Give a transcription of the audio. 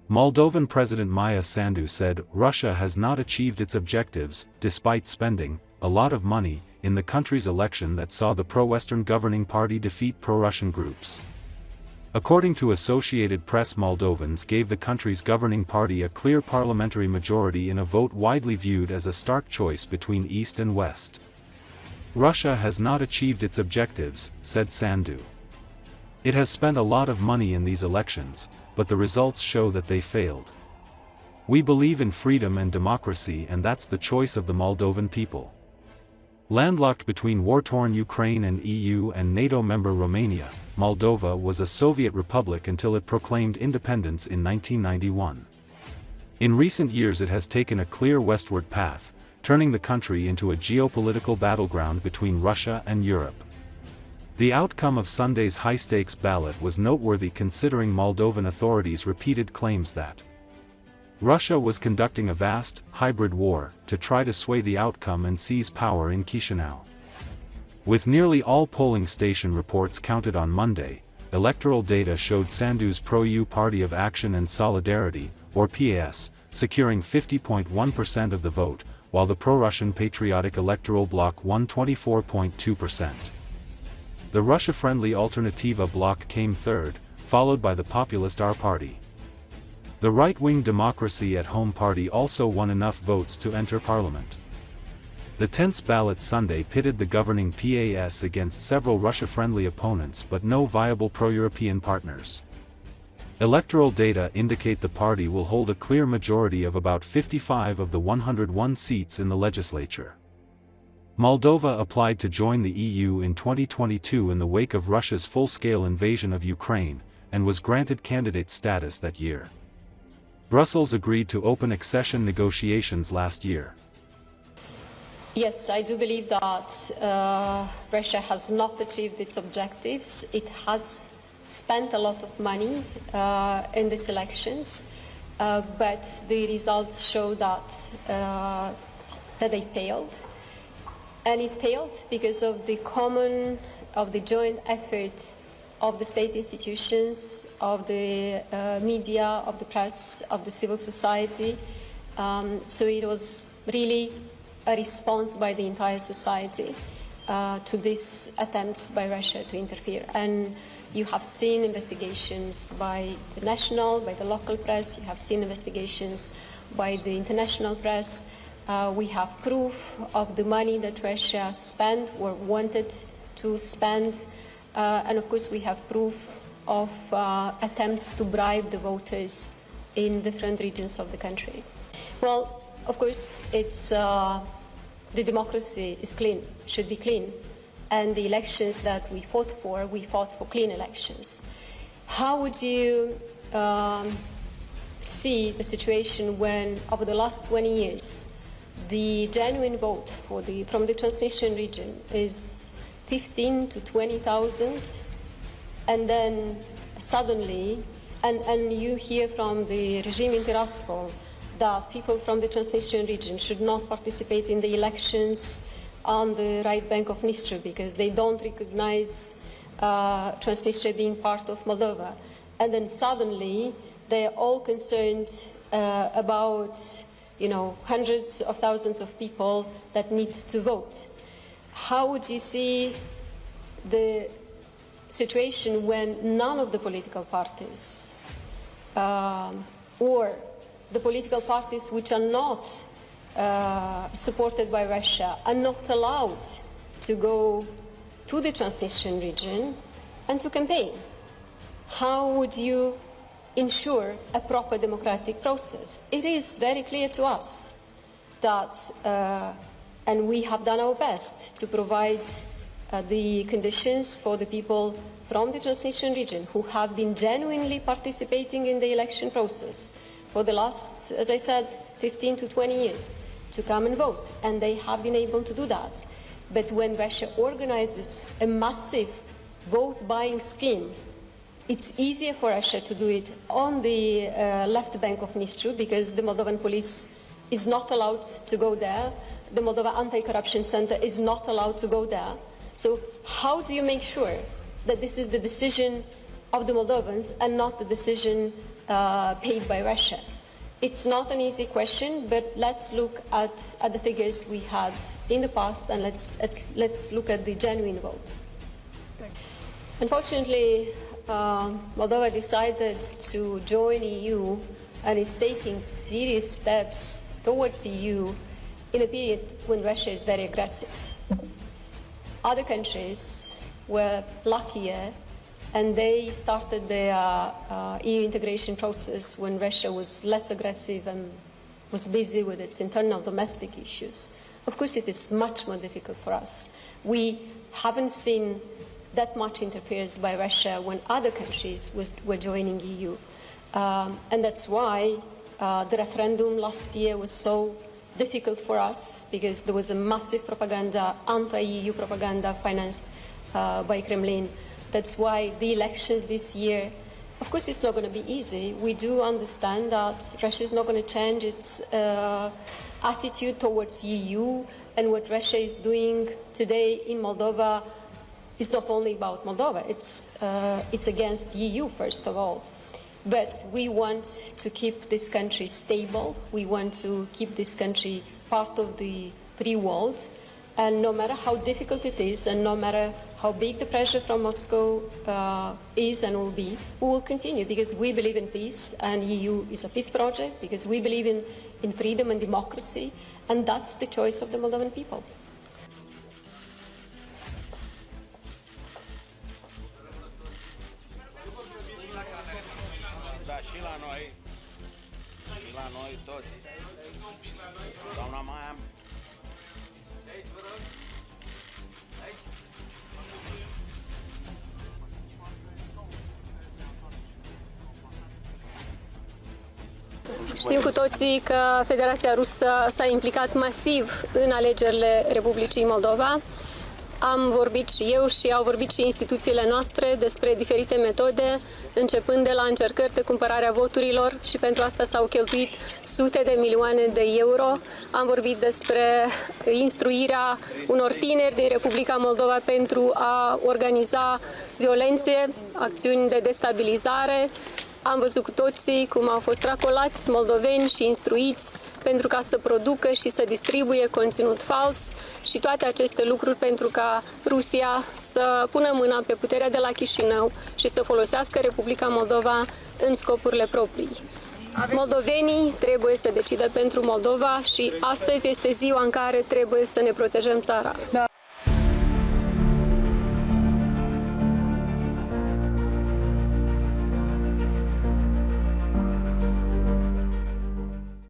Moldovan President Maia Sandu said Russia has not achieved its objectives, despite spending a lot of money in the country's election that saw the pro-Western governing party defeat pro-Russian groups. According to Associated Press, Moldovans gave the country's governing party a clear parliamentary majority in a vote widely viewed as a stark choice between East and West. Russia has not achieved its objectives, said Sandu. It has spent a lot of money in these elections, but the results show that they failed. We believe in freedom and democracy, and that's the choice of the Moldovan people. Landlocked between war-torn Ukraine and EU and NATO member Romania, Moldova was a Soviet republic until it proclaimed independence in 1991. In recent years it has taken a clear westward path, turning the country into a geopolitical battleground between Russia and Europe. The outcome of Sunday's high-stakes ballot was noteworthy considering Moldovan authorities' repeated claims that Russia was conducting a vast, hybrid war to try to sway the outcome and seize power in Chisinau. With nearly all polling station reports counted on Monday, electoral data showed Sandu's pro-EU Party of Action and Solidarity, or PAS, securing 50.1% of the vote, while the pro-Russian Patriotic Electoral Bloc won 24.2%. The Russia-friendly Alternativa bloc came third, followed by the populist R party. The right-wing Democracy at Home party also won enough votes to enter parliament. The tense ballot Sunday pitted the governing PAS against several Russia-friendly opponents but no viable pro-European partners. Electoral data indicate the party will hold a clear majority of about 55 of the 101 seats in the legislature. Moldova applied to join the EU in 2022 in the wake of Russia's full-scale invasion of Ukraine, and was granted candidate status that year. Brussels agreed to open accession negotiations last year. Yes, I do believe that Russia has not achieved its objectives. It has spent a lot of money in these elections, but the results show that they failed. And it failed because of the joint effort of the state institutions, of the media, of the press, of the civil society. So it was really a response by the entire society to these attempts by Russia to interfere. And you have seen investigations by the national, by the local press, you have seen investigations by the international press. We have proof of the money that Russia spent or wanted to spend, and of course we have proof of attempts to bribe the voters in different regions of the country. Well, of course, it's the democracy is clean, should be clean, and the elections that we fought for clean elections. How would you see the situation when, over the last 20 years, the genuine vote from the Transnistrian region is 15 to 20,000, and then suddenly, and you hear from the regime in Tiraspol that people from the Transnistrian region should not participate in the elections on the right bank of Dnistr because they don't recognize Transnistria being part of Moldova. And then suddenly they are all concerned about hundreds of thousands of people that need to vote. How would you see the situation when none of the political parties or the political parties which are not supported by Russia are not allowed to go to the Transnistrian region and to campaign? How would you ensure a proper democratic process? It is very clear to us that, and we have done our best to provide the conditions for the people from the Transnistrian region who have been genuinely participating in the election process for the last, as I said, 15 to 20 years, to come and vote, and they have been able to do that. But when Russia organizes a massive vote-buying scheme, it's easier for Russia to do it on the left bank of Dnistr because the Moldovan police is not allowed to go there. The Moldova Anti-Corruption Center is not allowed to go there. So how do you make sure that this is the decision of the Moldovans and not the decision paid by Russia? It's not an easy question, but let's look at the figures we had in the past, and let's look at the genuine vote. Unfortunately, Moldova decided to join EU and is taking serious steps towards EU in a period when Russia is very aggressive. Other countries were luckier, and they started their EU integration process when Russia was less aggressive and was busy with its internal domestic issues. Of course, it is much more difficult for us. We haven't seen that much interference by Russia when other countries were joining EU. And that's why the referendum last year was so difficult for us, because there was a massive propaganda, anti-EU propaganda financed by Kremlin. That's why the elections this year, of course it's not going to be easy. We do understand that Russia is not going to change its attitude towards EU, and what Russia is doing today in Moldova is not only about Moldova, it's against EU first of all. But we want to keep this country stable. We want to keep this country part of the free world. And no matter how difficult it is, and no matter how big the pressure from Moscow is and will be, we will continue, because we believe in peace, and EU is a peace project, because we believe in freedom and democracy, and that's the choice of the Moldovan people. Și la noi toți. Doamna Maia. Știm cu toții că Federația Rusă s-a implicat masiv în alegerile Republicii Moldova. Am vorbit și eu și au vorbit și instituțiile noastre despre diferite metode, începând de la încercări de cumpărare a voturilor, și pentru asta s-au cheltuit sute de milioane de euro. Am vorbit despre instruirea unor tineri din Republica Moldova pentru a organiza violențe, acțiuni de destabilizare. Am văzut cu toții cum au fost racolați moldoveni și instruiți pentru ca să producă și să distribuie conținut fals, și toate aceste lucruri pentru ca Rusia să pună mâna pe puterea de la Chișinău și să folosească Republica Moldova în scopurile proprii. Moldovenii trebuie să decidă pentru Moldova și astăzi este ziua în care trebuie să ne protejăm țara.